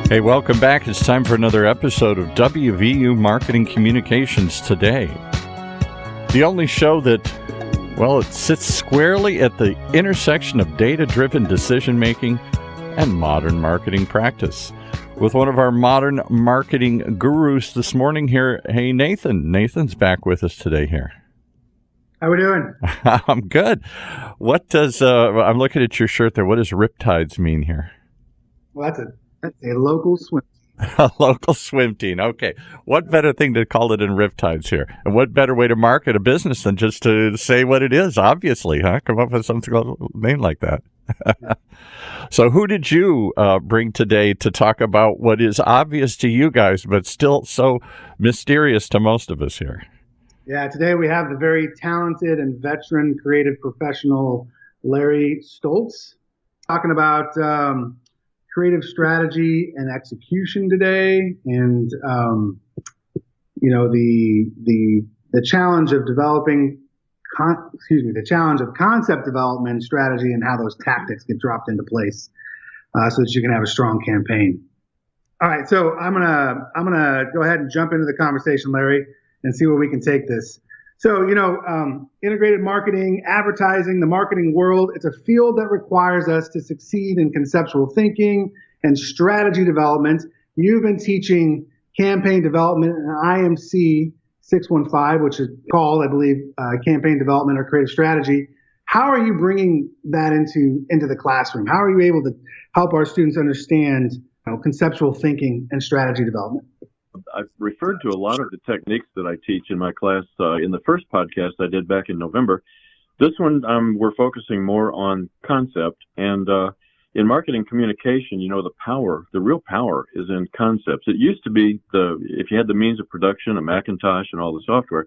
Hey, welcome back. It's time for another episode of WVU Marketing Communications Today. The only show that, well, it sits squarely at the intersection of data-driven decision-making and modern marketing practice. With one of our modern marketing gurus this morning here. Hey, Nathan. Nathan's back with us today here. How we doing? I'm good. What does, I'm looking at your shirt there. What does Riptides mean here? Well, that's a local swim team. A local swim team. Okay. What better thing to call it in Riptides here? And what better way to market a business than just to say what it is, obviously, huh? Come up with something name like that. So who did you bring today to talk about what is obvious to you guys, but still so mysterious to most of us here? Yeah, today we have the very talented and veteran creative professional, Larry Stultz, talking about creative strategy and execution today, and the challenge of developing the challenge of concept development strategy and how those tactics get dropped into place so that you can have a strong campaign. All right, so I'm gonna go ahead and jump into the conversation, Larry, and see where we can take this. So, integrated marketing, advertising, the marketing world, it's a field that requires us to succeed in conceptual thinking and strategy development. You've been teaching campaign development in IMC 615, which is called, I believe, campaign development or creative strategy. How are you bringing that into the classroom? How are you able to help our students understand conceptual thinking and strategy development? I've referred to a lot of the techniques that I teach in my class in the first podcast I did back in November. This one, we're focusing more on concept. And in marketing communication, the real power is in concepts. It used to be if you had the means of production, a Macintosh and all the software,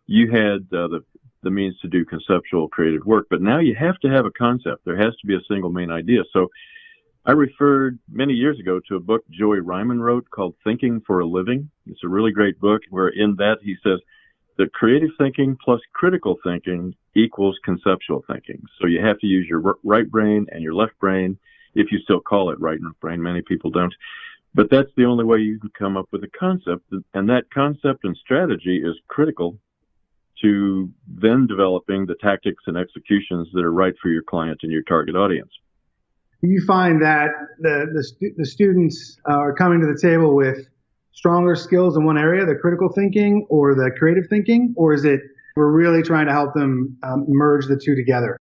you had the means to do conceptual creative work. But now you have to have a concept. There has to be a single main idea. So I referred many years ago to a book Joey Ryman wrote called Thinking for a Living. It's a really great book where in that he says that creative thinking plus critical thinking equals conceptual thinking. So you have to use your right brain and your left brain, if you still call it right brain. Many people don't. But that's the only way you can come up with a concept. And that concept and strategy is critical to then developing the tactics and executions that are right for your client and your target audience. You find that the students are coming to the table with stronger skills in one area, the critical thinking or the creative thinking, or is it we're really trying to help them merge the two together?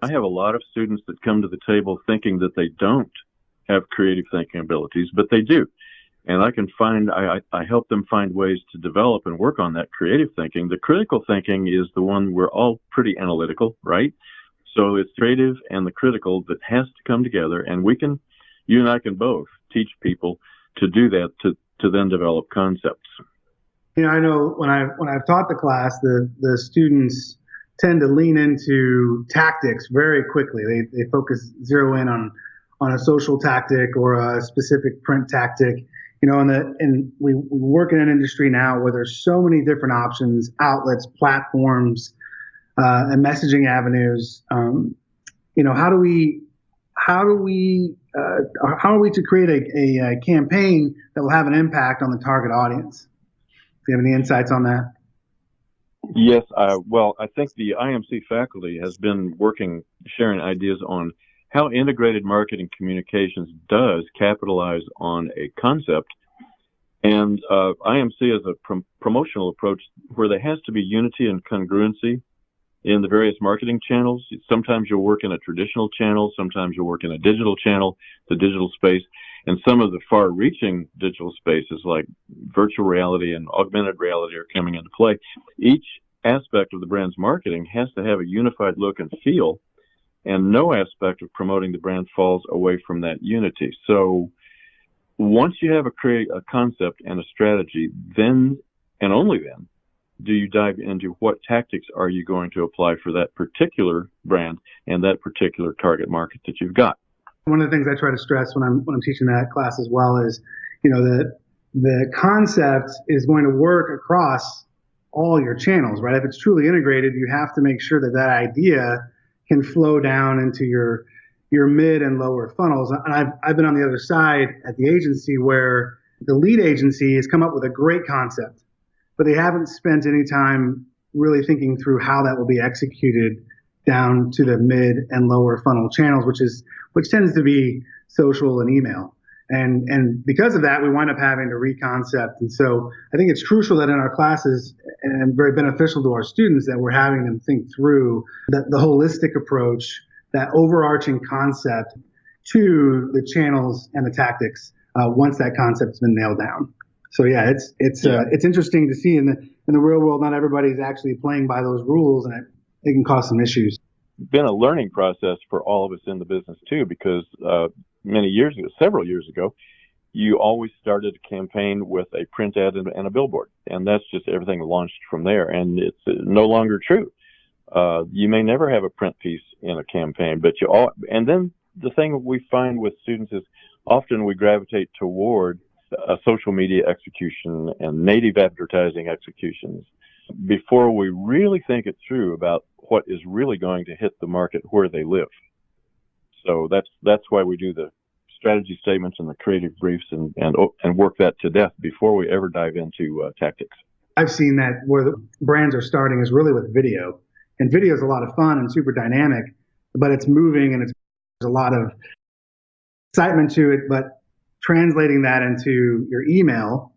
I have a lot of students that come to the table thinking that they don't have creative thinking abilities, but they do. And I help them find ways to develop and work on that creative thinking. The critical thinking is the one we're all pretty analytical, right? So it's creative and the critical that has to come together, and you and I can both teach people to do that to then develop concepts. I know when I've taught the class, the students tend to lean into tactics very quickly. They zero in on a social tactic or a specific print tactic. And we work in an industry now where there's so many different options, outlets, platforms, and messaging avenues. How are we to create a campaign that will have an impact on the target audience? Do you have any insights on that? Yes. I think the IMC faculty has been sharing ideas on how integrated marketing communications does capitalize on a concept. And IMC is a promotional approach where there has to be unity and congruency in the various marketing channels. Sometimes you'll work in a traditional channel, sometimes you'll work in a digital channel, the digital space, and some of the far-reaching digital spaces like virtual reality and augmented reality are coming into play. Each aspect of the brand's marketing has to have a unified look and feel, and no aspect of promoting the brand falls away from that unity. So once you have a concept and a strategy, then and only then do you dive into what tactics are you going to apply for that particular brand and that particular target market that you've got. One of the things I try to stress when I'm teaching that class as well is, the concept is going to work across all your channels, right? If it's truly integrated, you have to make sure that idea can flow down into your your mid and lower funnels. And I've been on the other side at the agency where the lead agency has come up with a great concept, but they haven't spent any time really thinking through how that will be executed down to the mid and lower funnel channels, which tends to be social and email. And because of that, we wind up having to reconcept. And so I think it's crucial that in our classes, and very beneficial to our students, that we're having them think through the holistic approach, that overarching concept to the channels and the tactics once that concept's been nailed down. So yeah, it's interesting to see in the real world, not everybody's actually playing by those rules, and it can cause some issues. Been a learning process for all of us in the business too, because several years ago, you always started a campaign with a print ad and a billboard, and that's just everything launched from there, and it's no longer true. You may never have a print piece in a campaign, and then the thing we find with students is often we gravitate toward a social media execution and native advertising executions before we really think it through about what is really going to hit the market where they live. So that's why we do the strategy statements and the creative briefs and work that to death before we ever dive into tactics. I've seen that where the brands are starting is really with video. And video is a lot of fun and super dynamic, but it's moving and there's a lot of excitement to it, but translating that into your email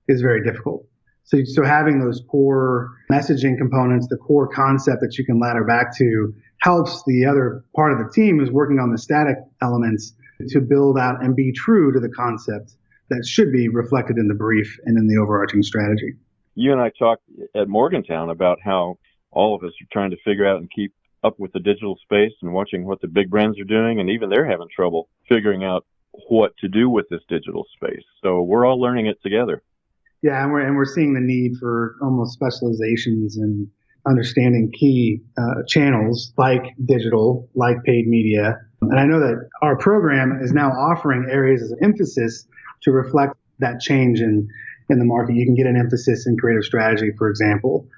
is very difficult. So having those core messaging components, the core concept that you can ladder back to, helps the other part of the team who's working on the static elements to build out and be true to the concept that should be reflected in the brief and in the overarching strategy. You and I talked at Morgantown about how all of us are trying to figure out and keep up with the digital space and watching what the big brands are doing, and even they're having trouble figuring out what to do with this digital space. So we're all learning it together. Yeah, and we're seeing the need for almost specializations and understanding key channels like digital, like paid media. And I know that our program is now offering areas of emphasis to reflect that change in the market. You can get an emphasis in creative strategy, for example,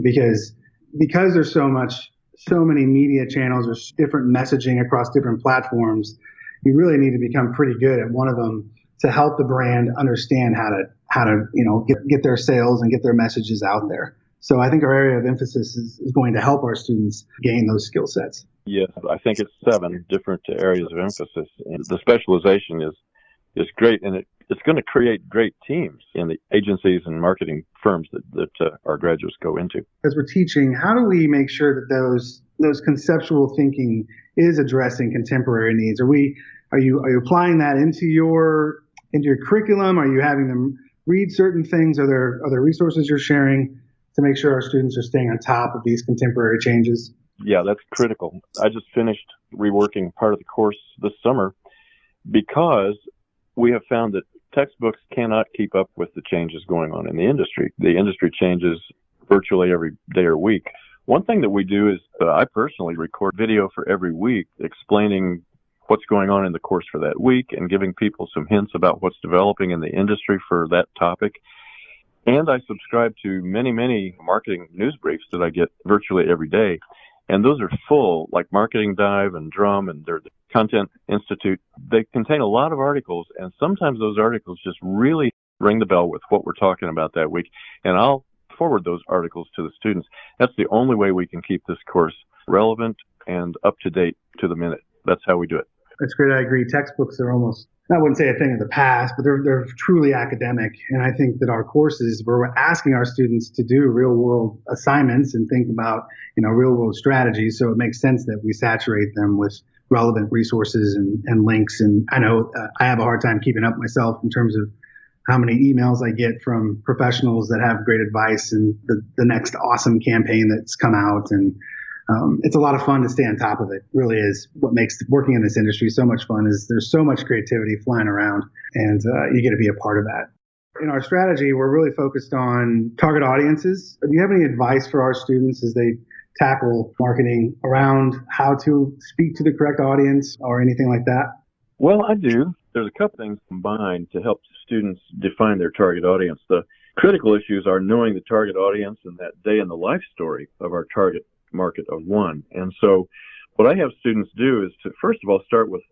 because there's so many media channels, there's different messaging across different platforms. You really need to become pretty good at one of them to help the brand understand how to get their sales and get their messages out there. So I think our area of emphasis is going to help our students gain those skill sets. Yes, I think it's 7 different areas of emphasis, and the specialization is great, and it's going to create great teams in the agencies and marketing firms that our graduates go into. As we're teaching, how do we make sure that those conceptual thinking is addressing contemporary needs? Are you applying that into your curriculum? Are you having them read certain things? Are there resources you're sharing to make sure our students are staying on top of these contemporary changes? Yeah, that's critical. I just finished reworking part of the course this summer because we have found that textbooks cannot keep up with the changes going on in the industry. The industry changes virtually every day or week. One thing that we do is I personally record video for every week explaining what's going on in the course for that week and giving people some hints about what's developing in the industry for that topic. And I subscribe to many, many marketing news briefs that I get virtually every day. And those are full, like Marketing Dive and Drum and their Content Institute. They contain a lot of articles, and sometimes those articles just really ring the bell with what we're talking about that week. And I'll forward those articles to the students. That's the only way we can keep this course relevant and up to date to the minute. That's how we do it. That's great. I agree. Textbooks are almost, I wouldn't say a thing of the past, but they're truly academic. And I think that our courses, we're asking our students to do real world assignments and think about, real world strategies. So it makes sense that we saturate them with relevant resources and links. And I know I have a hard time keeping up myself in terms of how many emails I get from professionals that have great advice and the next awesome campaign that's come out. And it's a lot of fun to stay on top of it. Really is what makes working in this industry so much fun. Is there's so much creativity flying around, and you get to be a part of that. In our strategy, we're really focused on target audiences. Do you have any advice for our students as they tackle marketing around how to speak to the correct audience or anything like that? Well, I do. There's a couple things combined to help students define their target audience. The critical issues are knowing the target audience and that day in the life story of our target market of one. And so what I have students do is to, first of all, start with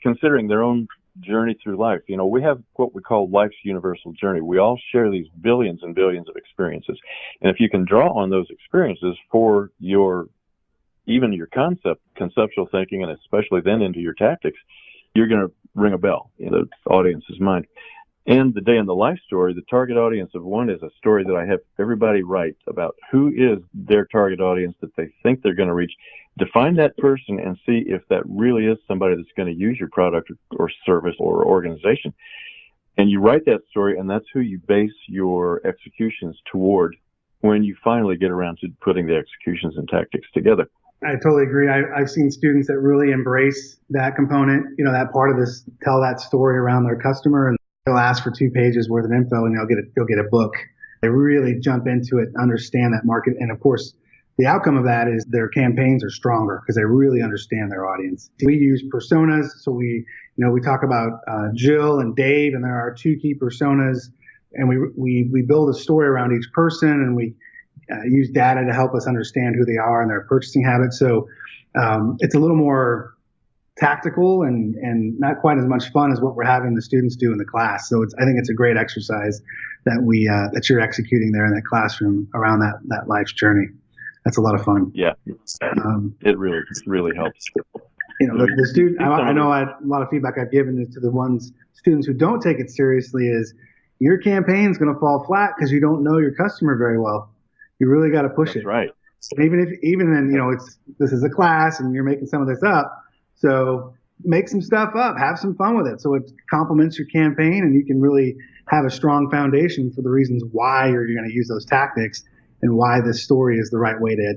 considering their own journey through life. We have what we call life's universal journey. We all share these billions and billions of experiences. And if you can draw on those experiences for even your conceptual thinking, and especially then into your tactics, you're going to ring a bell in the audience's mind. And the day in the life story, the target audience of one is a story that I have everybody write about who is their target audience that they think they're going to reach. Define that person and see if that really is somebody that's going to use your product or service or organization. And you write that story, and that's who you base your executions toward when you finally get around to putting the executions and tactics together. I totally agree. I've seen students that really embrace that component, that part of this, tell that story around their customer, and they'll ask for 2 pages worth of info and they'll get a book. They really jump into it, understand that market. And of course, the outcome of that is their campaigns are stronger because they really understand their audience. We use personas. So we talk about Jill and Dave, and there are 2 key personas, and we build a story around each person, and we use data to help us understand who they are and their purchasing habits. So it's a little more tactical and not quite as much fun as what we're having the students do in the class. So I think it's a great exercise that you're executing there in that classroom around that life's journey. That's a lot of fun. Yeah, it really helps. The student. I know a lot of feedback I've given is to the students who don't take it seriously is your campaign's going to fall flat because you don't know your customer very well. You really got to push it. Right. Even then, this is a class and you're making some of this up. So make some stuff up, have some fun with it. So it complements your campaign, and you can really have a strong foundation for the reasons why you're going to use those tactics and why this story is the right way to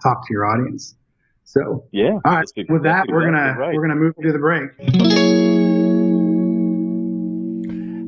talk to your audience. So yeah. All right. With that, we're gonna move to the break.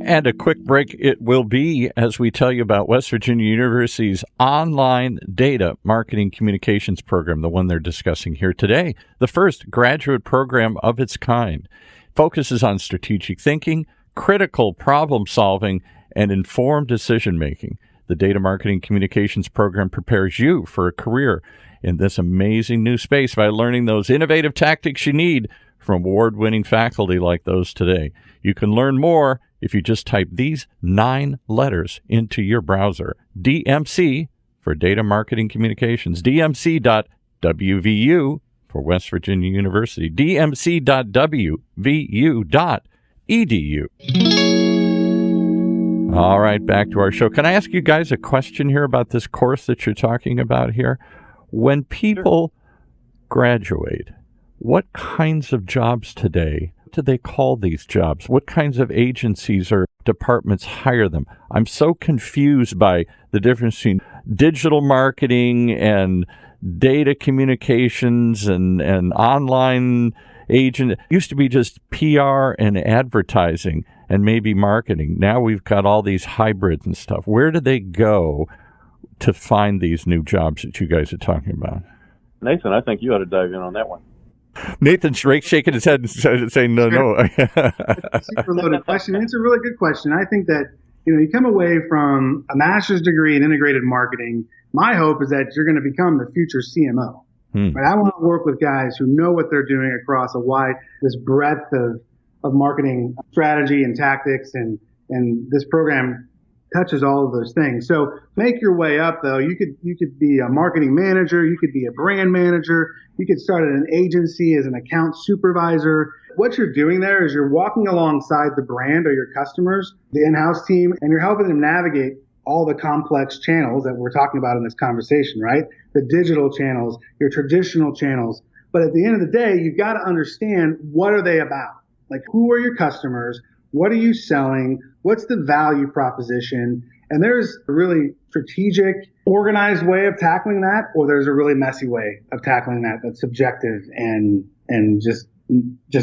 And a quick break it will be as we tell you about West Virginia University's online data marketing communications program, the one they're discussing here today, the first graduate program of its kind. Focuses on strategic thinking, critical problem solving, and informed decision making. The data marketing communications program prepares you for a career in this amazing new space by learning those innovative tactics you need from award-winning faculty like those today. You can learn more if you just type these 9 letters into your browser. DMC for Data Marketing Communications. DMC.WVU for West Virginia University. DMC.WVU.edu. All right, back to our show. Can I ask you guys a question here about this course that you're talking about here? When people graduate, what kinds of jobs today do they call these jobs? What kinds of agencies or departments hire them? I'm so confused by the difference between digital marketing and data communications and online agent. It used to be just PR and advertising and maybe marketing. Now we've got all these hybrids and stuff. Where do they go to find these new jobs that you guys are talking about? Nathan, I think you ought to dive in on that one. Nathan's shaking his head and saying, no. It's a super loaded question. It's a really good question. I think that, you come away from a master's degree in integrated marketing. My hope is that you're going to become the future CMO. Right? I want to work with guys who know what they're doing across this breadth of marketing strategy and tactics. And this program touches all of those things. So make your way up, though. You could be a marketing manager. You could be a brand manager. You could start at an agency as an account supervisor. What you're doing there is you're walking alongside the brand or your customers, the in-house team, and you're helping them navigate all the complex channels that we're talking about in this conversation, right? The digital channels, your traditional channels. But at the end of the day, you've got to understand, what are they about? Like, who are your customers? What are you selling? What's the value proposition? And there's a really strategic, organized way of tackling that, or there's a really messy way of tackling that that's subjective and just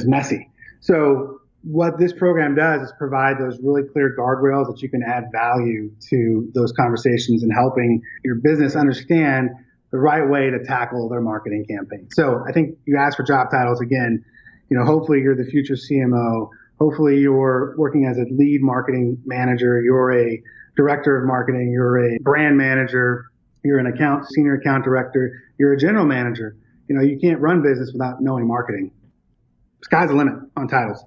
messy. So what this program does is provide those really clear guardrails that you can add value to those conversations and helping your business understand the right way to tackle their marketing campaign. So I think you asked for job titles again. Hopefully you're the future CMO. Hopefully you're working as a lead marketing manager. You're a director of marketing. You're a brand manager. You're an senior account director. You're a general manager. you can't run business without knowing marketing. Sky's the limit on titles.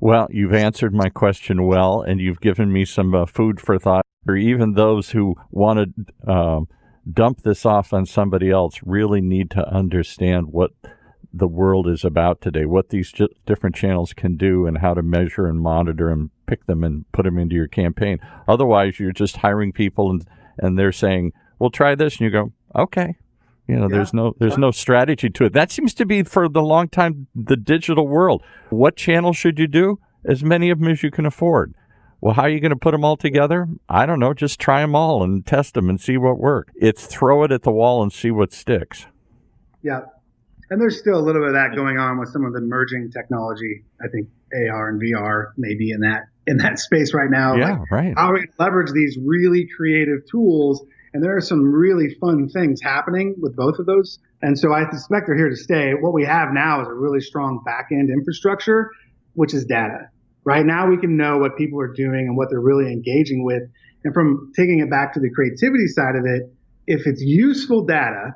Well, you've answered my question well, and you've given me some food for thought. Or even those who want to dump this off on somebody else really need to understand what the world is about today, what these different channels can do, and how to measure and monitor and pick them and put them into your campaign. Otherwise, you're just hiring people and they're saying, well, try this. And you go, okay. There's no strategy to it. That seems to be, for the long time, the digital world. What channel should you do? As many of them as you can afford. Well, how are you going to put them all together? I don't know. Just try them all and test them and see what works. It's throw it at the wall and see what sticks. Yeah. And there's still a little bit of that going on with some of the emerging technology. I think AR and VR may be in that space right now. Yeah, right. How are we going to leverage these really creative tools? And there are some really fun things happening with both of those. And so I suspect they're here to stay. What we have now is a really strong back-end infrastructure, which is data. Right now we can know what people are doing and what they're really engaging with. And from taking it back to the creativity side of it, if it's useful data,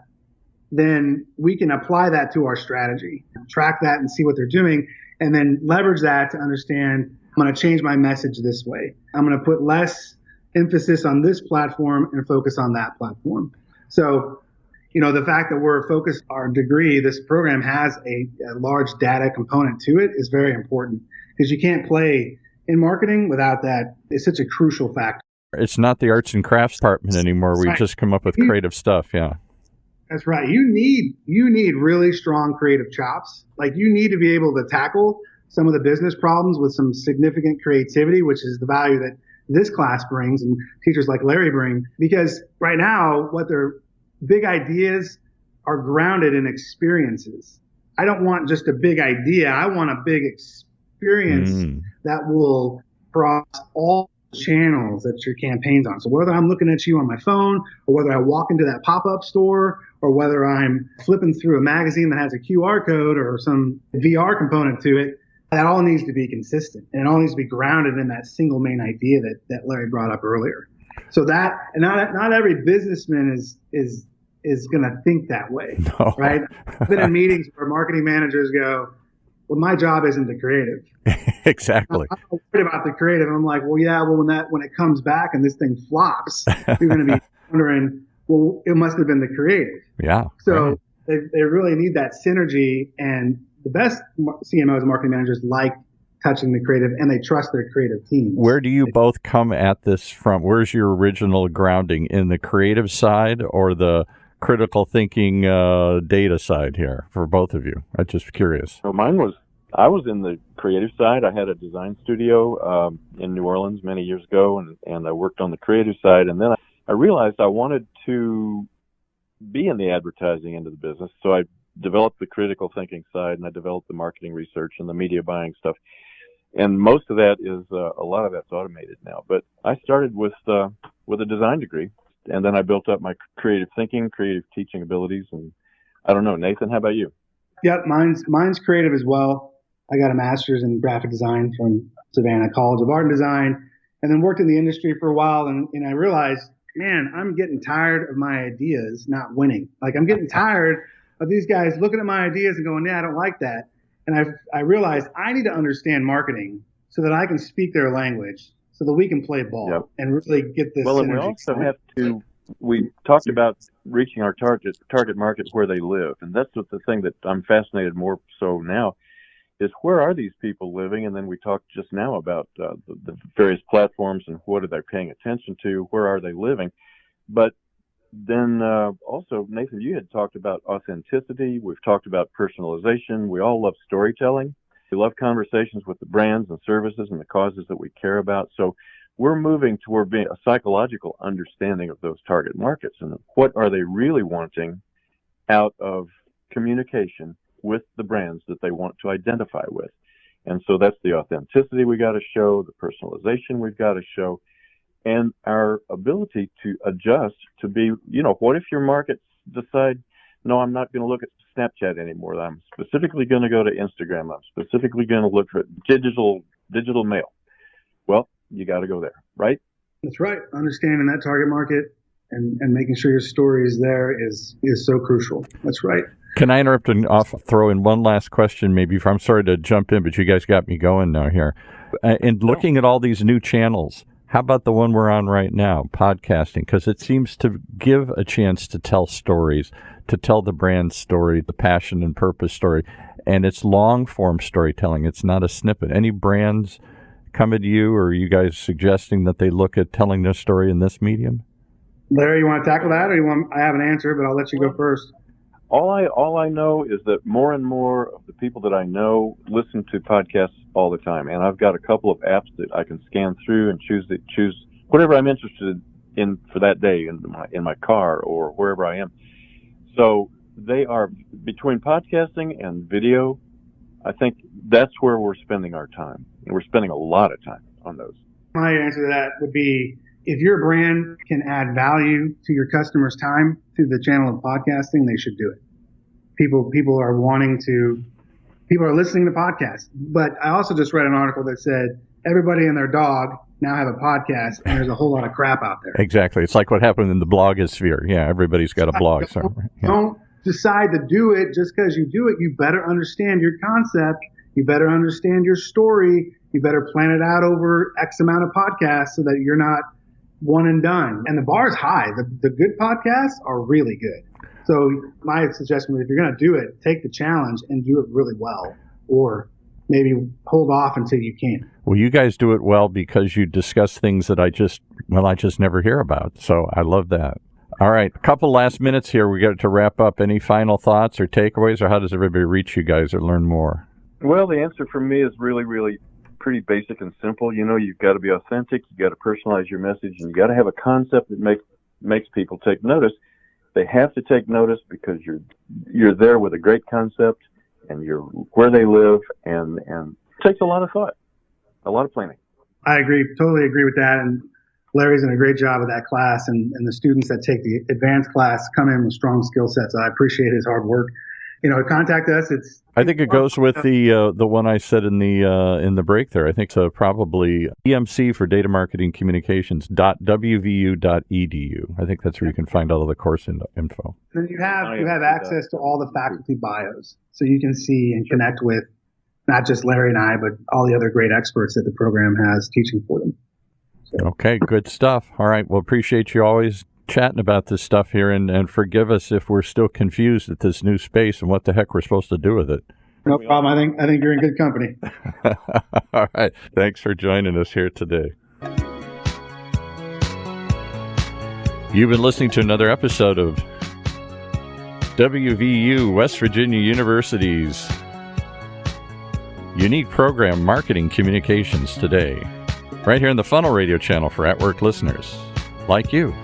then we can apply that to our strategy, track that and see what they're doing, and then leverage that to understand, I'm going to change my message this way. I'm going to put less emphasis on this platform and focus on that platform. So, the fact that we're focused, our degree, this program has a large data component to it is very important, because you can't play in marketing without that. It's such a crucial factor. It's not the arts and crafts department anymore. We just come up with creative stuff. Yeah. That's right. You need really strong creative chops. Like, you need to be able to tackle some of the business problems with some significant creativity, which is the value that this class brings and teachers like Larry bring. Because right now, what their big ideas are grounded in experiences. I don't want just a big idea. I want a big experience that will cross all channels that your campaign's on. So whether I'm looking at you on my phone, or whether I walk into that pop-up store, or whether I'm flipping through a magazine that has a QR code or some VR component to it, that all needs to be consistent, and it all needs to be grounded in that single main idea that Larry brought up earlier. So that, and not every businessman is going to think that way, no. Right? I've been in meetings where marketing managers go, well, my job isn't the creative. Exactly. I'm not worried about the creative. I'm like, well, yeah, well, when it comes back and this thing flops, you're going to be wondering, well, it must have been the creative. Yeah. So right. They really need that synergy, and the best CMOs and marketing managers like touching the creative, and they trust their creative teams. Where do you both come at this from? Where's your original grounding, in the creative side or the critical thinking data side here for both of you? I'm just curious. So I was in the creative side. I had a design studio in New Orleans many years ago, and I worked on the creative side. And then I realized I wanted to be in the advertising end of the business. So I developed the critical thinking side, and I developed the marketing research and the media buying stuff. And most of that is, a lot of that's automated now. But I started with a design degree, and then I built up my creative thinking, creative teaching abilities. And I don't know, Nathan, how about you? Yep, mine's creative as well. I got a master's in graphic design from Savannah College of Art and Design, and then worked in the industry for a while. And I realized, man, I'm getting tired of my ideas not winning. Like, I'm getting tired of these guys looking at my ideas and going, yeah, I don't like that. And I realized I need to understand marketing so that I can speak their language, so that we can play ball and really get this synergy. Well, and we also we talked about reaching our target market where they live. And that's what the thing that I'm fascinated more so now is, where are these people living? And then we talked just now about the various platforms and what are they paying attention to, where are they living. But then also, Nathan, you had talked about authenticity. We've talked about personalization. We all love storytelling. We love conversations with the brands and services and the causes that we care about. So we're moving toward being a psychological understanding of those target markets and what are they really wanting out of communication with the brands that they want to identify with. And so that's the authenticity we got to show, the personalization we've got to show, and our ability to adjust to be, what if your markets decide, no, I'm not going to look at Snapchat anymore. I'm specifically going to go to Instagram. I'm specifically going to look for digital mail. Well, you got to go there, right? That's right. Understanding that target market, and making sure your story is there is so crucial. That's right. Can I interrupt and throw in one last question? Maybe I'm sorry to jump in, but you guys got me going now here. In looking at all these new channels, how about the one we're on right now, podcasting? Because it seems to give a chance to tell stories, to tell the brand story, the passion and purpose story, and it's long-form storytelling. It's not a snippet. Any brands coming to you, or are you guys suggesting that they look at telling their story in this medium? Larry, you want to tackle that, or I have an answer, but I'll let you go first. All I know is that more and more of the people that I know listen to podcasts all the time, and I've got a couple of apps that I can scan through and choose whatever I'm interested in for that day in my car or wherever I am. So they are between podcasting and video. I think that's where we're spending our time, and we're spending a lot of time on those. My answer to that would be, if your brand can add value to your customers' time through the channel of podcasting, they should do it. People are listening to podcasts. But I also just read an article that said everybody and their dog now have a podcast, and there's a whole lot of crap out there. Exactly. It's like what happened in the blogosphere. Yeah, everybody's got a blog. Don't decide to do it just because you do it. You better understand your concept. You better understand your story. You better plan it out over X amount of podcasts so that you're not one and done. And the bar is high. The good podcasts are really good. So my suggestion is, if you're going to do it, take the challenge and do it really well, or maybe hold off until you can. Well, you guys do it well because you discuss things that I just never hear about. So I love that. All right, a couple last minutes here. We got to wrap up. Any final thoughts or takeaways, or how does everybody reach you guys or learn more? Well, the answer for me is really, really pretty basic and simple. You know, you've got to be authentic. You got to personalize your message, and you got to have a concept that makes people take notice. They have to take notice because you're there with a great concept, and you're where they live, and it takes a lot of thought, a lot of planning. I agree, totally agree with that. And Larry's done a great job with that class, and the students that take the advanced class come in with strong skill sets. I appreciate his hard work. You know, contact us. I think it goes with the one I said in the break there. I think so. Probably EMC for Data Marketing Communications .wvu.edu. I think that's where you can find all of the course info. And then you have access to all the faculty bios, so you can see and connect with not just Larry and I, but all the other great experts that the program has teaching for them. So. Okay, good stuff. All right, well, appreciate you always chatting about this stuff here, and forgive us if we're still confused at this new space and what the heck we're supposed to do with it. No problem. I think you're in good company. All right. Thanks for joining us here today. You've been listening to another episode of WVU, West Virginia University's unique program, Marketing Communications Today, right here on the Funnel Radio channel for at-work listeners like you.